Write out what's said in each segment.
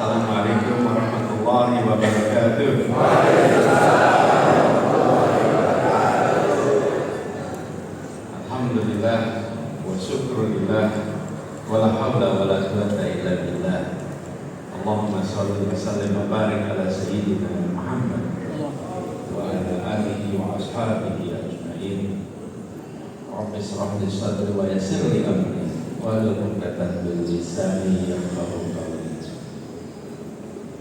Assalamualaikum warahmatullahi wabarakatuh. Alhamdulillah wa syukrulillah wa la hawla wa la quwwata illa billah. Allahumma shalli wa sallim wa barik ala sayyidina Muhammad wa ala alihi wa ashabihi ajma'in. Rabbi shrah li sadri wa yassir li amri wahlul 'uqdatam min lisani yafqahu qawli.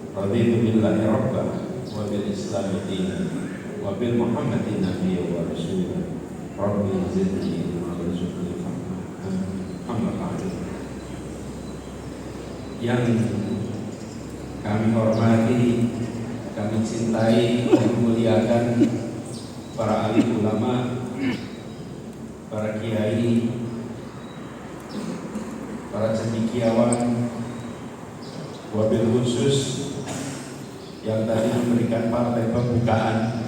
Raditu billahi rabban wa bil islami dinan wa bil muhammadin nabiyyan wa rasulan. Rabbi zidni ilma warzuqni fahma. Amma ba'du. Yang kami hormati, kami cintai, kami muliakan para alim ulama, para kiai, para cendekiawan, wabil khusus yang tadi memberikan partai pembukaan,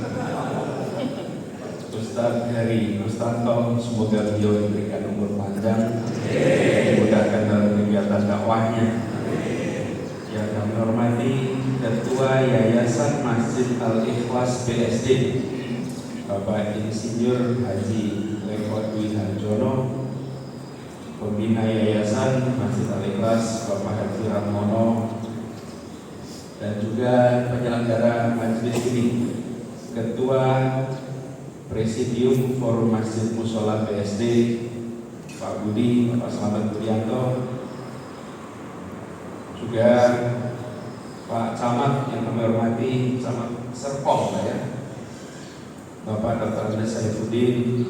Ustadz Heri Mustanto, semoga beliau diberikan umur panjang, dimudahkan dalam kegiatan dakwahnya. Yang kami hormati Ketua Yayasan Masjid Al-Ikhlas BSD, Bapak Insinyur Haji Eko Dwi Harjono, Pembina Yayasan Masjid Al-Ikhlas Bapak Haji Ramono, dan juga penyelenggara majelis ini, Ketua Presidium Forum Masjid Mushola BSD Pak Budi, Bapak Slamet Budianto, juga Pak Camat yang kami hormati, Camat Serpong Bapak Dr. Andes Saifuddin,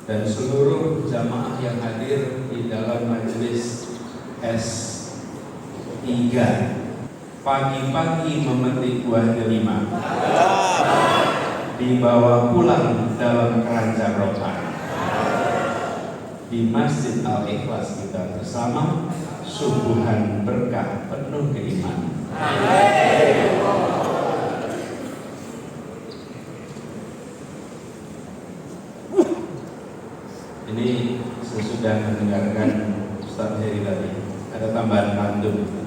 dan seluruh jamaah yang hadir di dalam majelis S3. Pagi-pagi memetik buah delima, dibawa pulang dalam keranjang rotan. Di Masjid Al-Ikhlas kita bersama, subuhan berkah penuh keimanan. Ini sesudah mendengarkan Ustaz Heri tadi, ada tambahan pantun.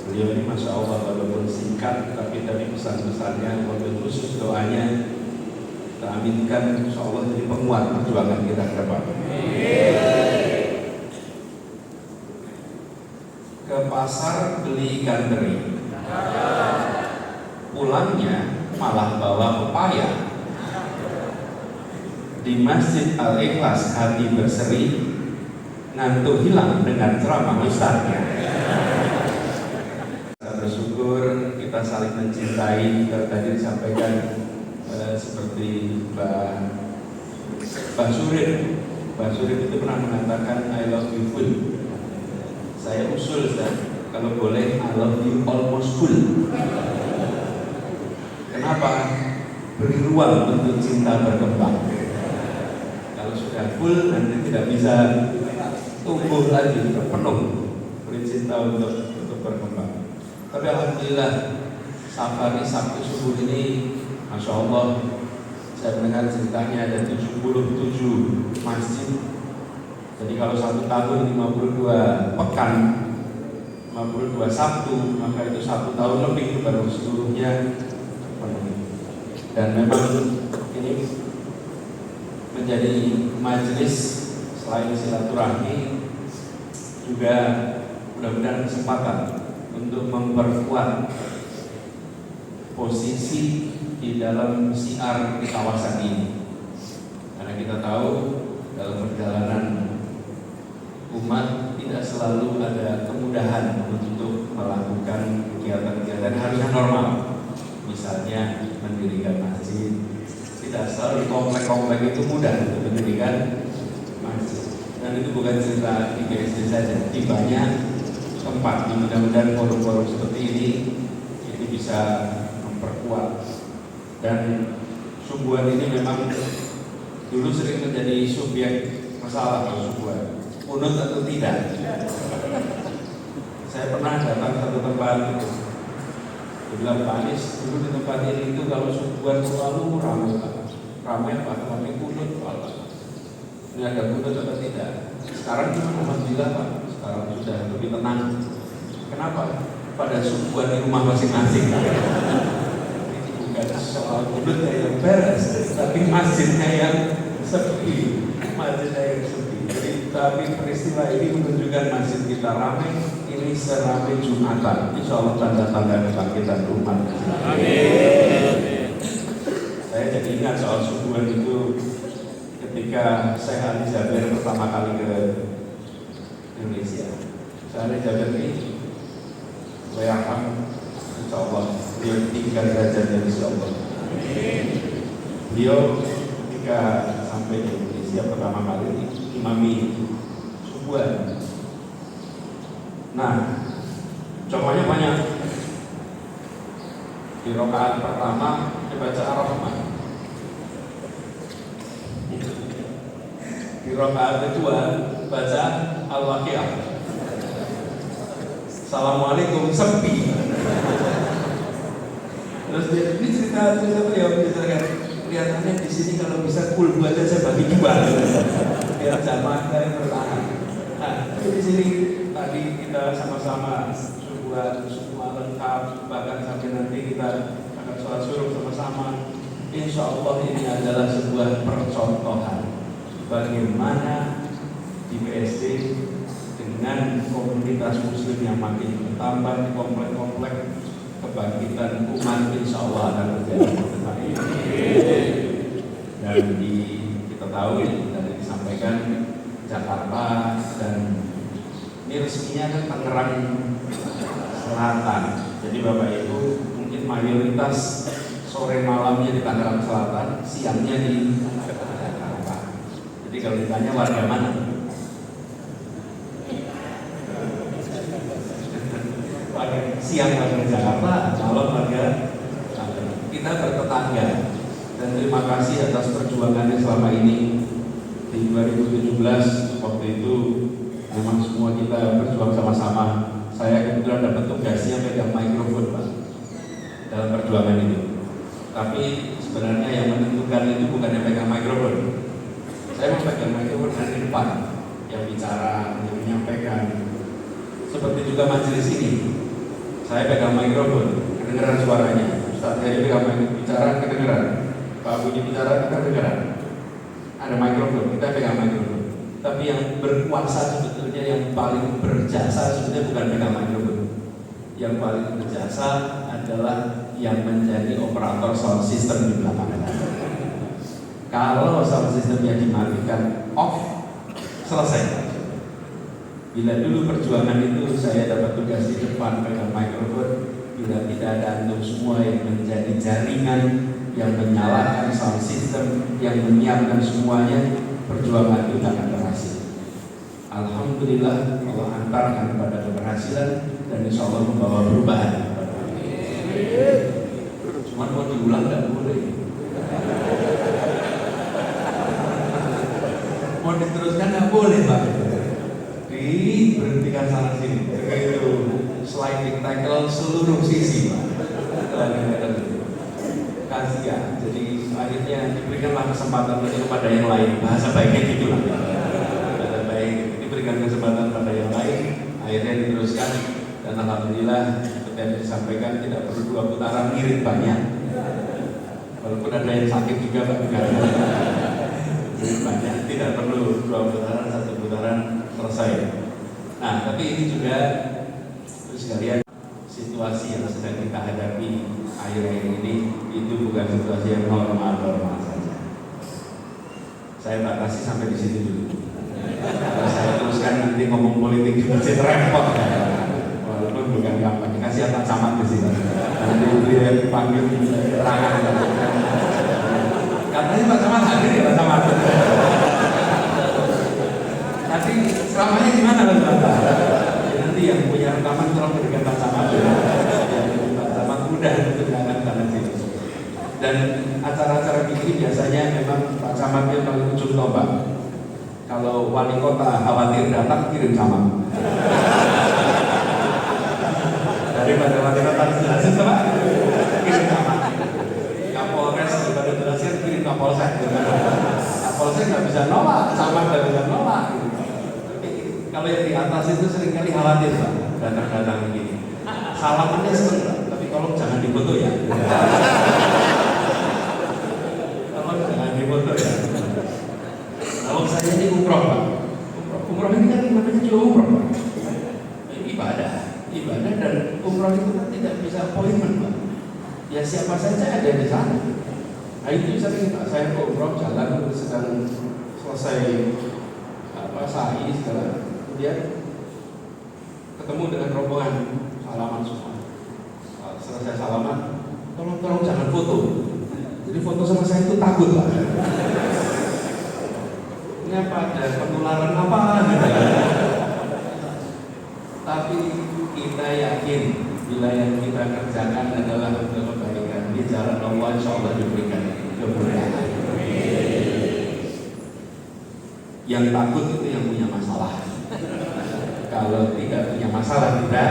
Beliau ini Masya Allah walaupun singkat, tapi tadi pesan-pesannya, walaupun khusus doanya, kita aminkan Insya Allah jadi penguat perjuangan kita ke depan. Ke pasar beli ikan teri, pulangnya malah bawa pepaya. Di Masjid Al-Ikhlas hati berseri, ngantuk hilang dengan ceramah ustadznya. Kita bersyukur, kita saling mencintai. Tadi disampaikan seperti Mbak Surin. Mbak Surin itu pernah mengatakan I love you full. Saya usul Ustaz, kalau boleh I love you almost full. Kenapa? Beri ruang untuk cinta berkembang. Kalau sudah full nanti tidak bisa tumbuh lagi, penuh. Beri cinta untuk berkembang. Tapi alhamdulillah safari Sabtu subuh ini, Masya Allah, saya mendengar ceritanya ada 77 masjid. Jadi kalau 1 tahun 52 pekan, 52 Sabtu, maka itu 1 tahun lebih baru seluruhnya penuh. Dan memang ini menjadi majelis selain silaturahmi juga mudah-mudahan kesempatan untuk memperkuat posisi di dalam siar di kawasan ini. Karena kita tahu dalam perjalanan umat tidak selalu ada kemudahan untuk melakukan kegiatan-kegiatan harusnya normal. Misalnya mendirikan masjid, tidak selalu komplek-komplek itu mudah untuk mendirikan masjid. Dan itu bukan cerita di BSD saja, di banyak tempat. Mudah-mudahan forum-forum seperti ini bisa memperkuat. Dan subuhan ini memang dulu sering menjadi subjek masalah kalau subuhan, unut atau tidak. Saya pernah datang ke satu tempat itu, bilang Pak Anies, dulu di tempat ini itu kalau subuhan selalu ramai Pak, tapi kunut Pak. Ini ada kunut atau tidak? Sekarang cuma alhamdulillah Pak, sekarang sudah lebih tenang. Kenapa? Pada subuhan di rumah masing-masing. Ini bukan soal mulutnya yang beres, tapi masjidnya yang sepi. Masjidnya yang sepi. Jadi, tapi peristiwa ini menunjukkan masjid kita ramai. Ini seramai Jumatan. Insya Allah tanda-tanda kebangkitan umat. Amin. Saya jadi ingat soal subuhan itu ketika Syekh Ali Jabir pertama kali ke Indonesia. Syekh Ali Jabir ini Wayaham, insya Allah beliau tinggal derajatnya insya Allah. Beliau ketika sampai di Indonesia pertama kali imami subuhan. Nah, contohnya banyak. Di rakaat pertama dibaca Ar-Rahman. Di rakaat kedua baca Al-Waqiah. Assalamualaikum sepi. Terus ini cerita beliau menceritakan kelihatannya di sini kalau bisa kulbu aja saya bagi dua biar jamaah saya bertahan. Nah, di sini tadi kita sama-sama semua lengkap, bahkan sampai nanti kita akan sholat suruh sama-sama. Insya Allah ini adalah sebuah percontohan bagaimana di BSD dengan komunitas muslim yang makin bertambah di komplek-komplek, kebangkitan umat insya Allah akan terjadi. Dan kita tahu tadi disampaikan Jakarta dan ini resminya kan Tangerang Selatan. Jadi Bapak Ibu mungkin mayoritas sore malamnya di Tangerang Selatan, siangnya di Jakarta. Jadi kalau ditanya warga mana? Siang warga Jakarta, malam warga kita bertetangga. Dan terima kasih atas perjuangannya selama ini. Di 2017 waktu itu memang semua kita berjuang sama-sama. Saya kebetulan dapat tugasnya pegang mikrofon Pak dalam perjuangan itu. Tapi sebenarnya yang menentukan itu bukan yang pegang mikrofon. Saya memegang mikrofon dari depan, yang bicara, yang menyampaikan. Seperti juga majelis ini. Saya pegang mikrofon, kedengaran suaranya. Ustaz Heri pegang mikrofon, bicara kedengaran. Pak Budi bicara kedengaran. Ada mikrofon, kita pegang mikrofon. Tapi yang berkuasa sebetulnya, yang paling berjasa sebetulnya bukan pegang mikrofon. Yang paling berjasa adalah yang menjadi operator sound system di belakang. Kalau sound systemnya dimatikan off, selesai. Bila dulu perjuangan itu saya dapat tugas di depan pegang mikrofon, bila tidak ada antum semua yang menjadi jaringan, yang menyalakan sound system, yang menyiapkan semuanya, perjuangan itu akan berhasil. Alhamdulillah Allah hantarkan pada keberhasilan dan insya Allah membawa perubahan. Cuma mau diulang tidak boleh. Mau diteruskan tidak boleh Pak. Diberhentikan sana sini. Begitu sliding tackle seluruh sisi Pak. Kasihan. Jadi akhirnya diberikanlah kesempatan kepada yang lain. Bahasa baiknya gitulah. Bahasa baik diberikan kesempatan pada yang lain. Akhirnya diteruskan dan alhamdulillah seperti yang disampaikan tidak perlu 2 putaran, ngirit banyak. Walaupun ada yang sakit juga Pak, ngirit banyak. Tidak perlu 2 putaran, 1 putaran selesai. Nah, tapi ini juga terus sekalian situasi yang sedang kita hadapi akhir-akhir ini itu bukan situasi yang normal saja. Saya batasi sampai di situ dulu. Kalau saya teruskan nanti ngomong politik di masjid repot. Walaupun bukan kampanye, kasih Pak Camat di sini. Nanti beliau dipanggil keterangan. Katanya Pak Camat hadir ya Pak Camat. Tapi selamanya gimana Pak? Nanti yang punya rekaman tolong berikan Pak Camat. Pak Camat mudah untuk mengangkat tangan sini. Dan acara-acara begini biasanya memang Pak Camatnya paling ujung tombak. Kalau wali kota khawatir datang, kirim camat. Daripada wali kota jelasin Pak, kirim camat. Kapolres daripada jelasin, kirim Kapolsek. Kapolsek nggak bisa nolak, camat nggak bisa nolak. Tapi kalau yang di atas itu seringkali khawatir Pak. datang begini. Salamannya seneng, tapi tolong jangan difoto ya. Tolong jangan difoto ya. Kalau saya ini umroh Pak. Umroh ini kan namanya juga umroh Pak. Ibadah dan umroh itu kan tidak bisa appointment Pak. Ya siapa saja ada di sana. Nah itu sering Pak, saya ke umroh jalan sedang selesai sa'i segala, kemudian ketemu dengan rombongan salaman semua. Selesai salaman, tolong jangan foto. Jadi foto sama saya itu takut Pak. Ini apa, ada penularan apa gitu. Tapi kita yakin bila yang kita kerjakan adalah untuk kebaikan, di jalan Allah insya Allah diberikan kemudahan. Yang takut itu yang punya masalah. Kalau tidak punya masalah tidak.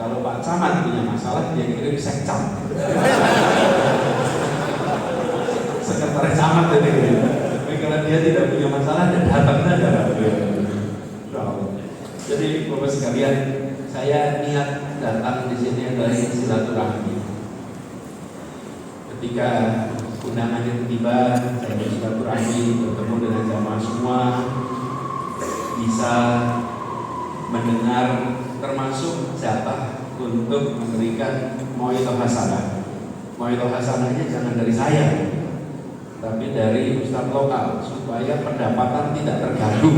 Kalau Pak Camat punya masalah dia kirim sekcam. Sekretaris camat itu. Tapi kalau dia tidak punya masalah dan datang saja. Jadi Bapak sekalian, saya niat datang di sini adalah silaturahmi. Ketika undangan yang tiba, saya bersilaturahmi, bertemu dengan jamaah semua, bisa mendengar termasuk jatah untuk memberikan mau'izah hasanah. Mau'izah hasanahnya jangan dari saya, tapi dari ustaz lokal supaya pendapatan tidak terganggu.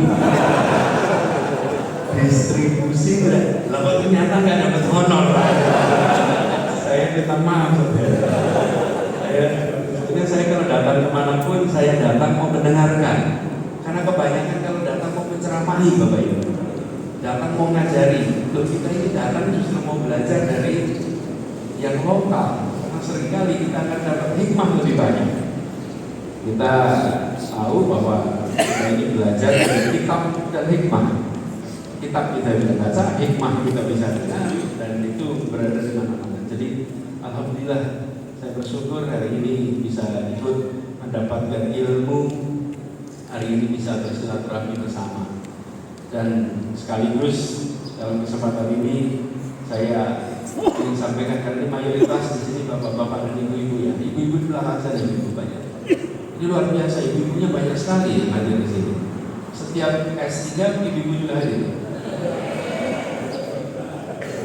Distribusi lah ternyata nggak dapat honor. Saya minta maaf saya kalau datang kemanapun saya datang mau mendengarkan, karena kebanyakan kalau datang mau menceramahi Bapak Ibu, datang mau ngajari. Loh, kita ini datang justru mau belajar dari yang lokal, karena seringkali kita akan dapat hikmah lebih banyak. Kita tahu bahwa kita ini belajar dari kitab dan hikmah. Kitab kita bisa baca, hikmah kita bisa dengar, dan itu berada di mana-mana. Jadi alhamdulillah saya bersyukur hari ini bisa ikut mendapatkan ilmu, hari ini bisa bersilaturahmi bersama. Dan sekaligus dalam kesempatan ini saya ingin sampaikan, karena ini mayoritas di sini bapak-bapak dan ibu-ibu ya. Ibu-ibu di belakang saya ibu banyak. Ini luar biasa, ibu-ibunya banyak sekali yang hadir di sini. Setiap S3 ibu-ibu juga hadir.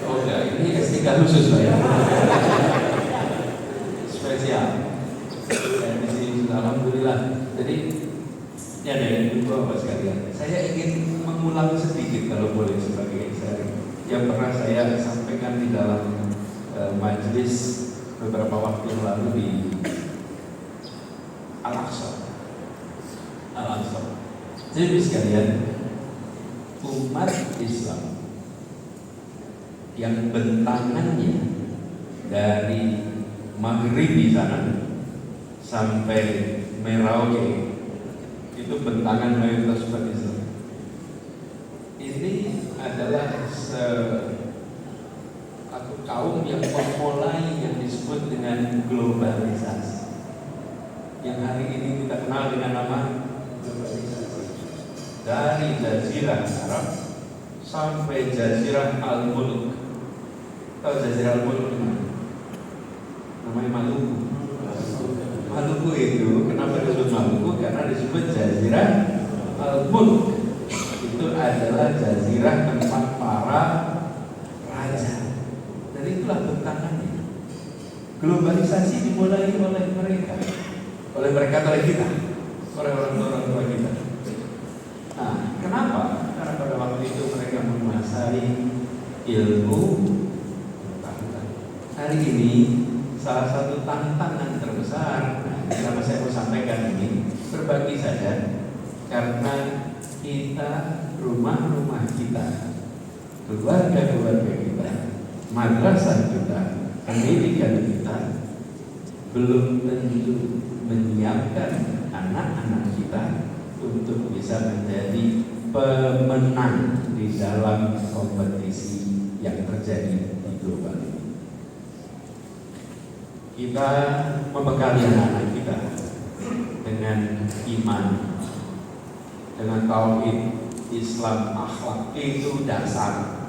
Oh enggak, ini S3 khusus Pak ya. Spesial. Dan di sini alhamdulillah. Jadi ya deh, ibu bapak sekalian, saya ingin mengulang sedikit kalau boleh sebagai sharing yang pernah saya sampaikan di dalam majelis beberapa waktu yang lalu di Al-Aqsa. Jadi sekalian, umat Islam yang bentangannya dari Maghrib di sana sampai Merauke itu bentangan mayoritas umat Islam. Ini adalah satu kaum yang memulai yang disebut dengan globalisasi, yang hari ini kita kenal dengan nama globalisasi. Dari Jazirah Arab sampai Jazirah Al-Mulk. Tahu Jazirah Al-Mulk mana? Namanya Maluku. Maluku itu kenapa disebut Maluku? Karena disebut Jazirah Al-Mulk. Itu adalah jazirah tempat para raja. Dan itulah bentangannya. Globalisasi dimulai oleh mereka, oleh kita, oleh orang tua kita. Nah, kenapa? Karena pada waktu itu mereka menguasai ilmu pengetahuan. Hari ini salah satu tantangan terbesar, kenapa saya mau sampaikan ini, berbagi saja, karena kita, rumah-rumah kita, keluarga-keluarga kita, madrasah kita, pendidikan kita belum tentu menyiapkan anak-anak kita untuk bisa menjadi pemenang di dalam kompetisi yang terjadi di global ini. Kita membekali anak-anak kita dengan iman, dengan tauhid, Islam, akhlak, itu dasar.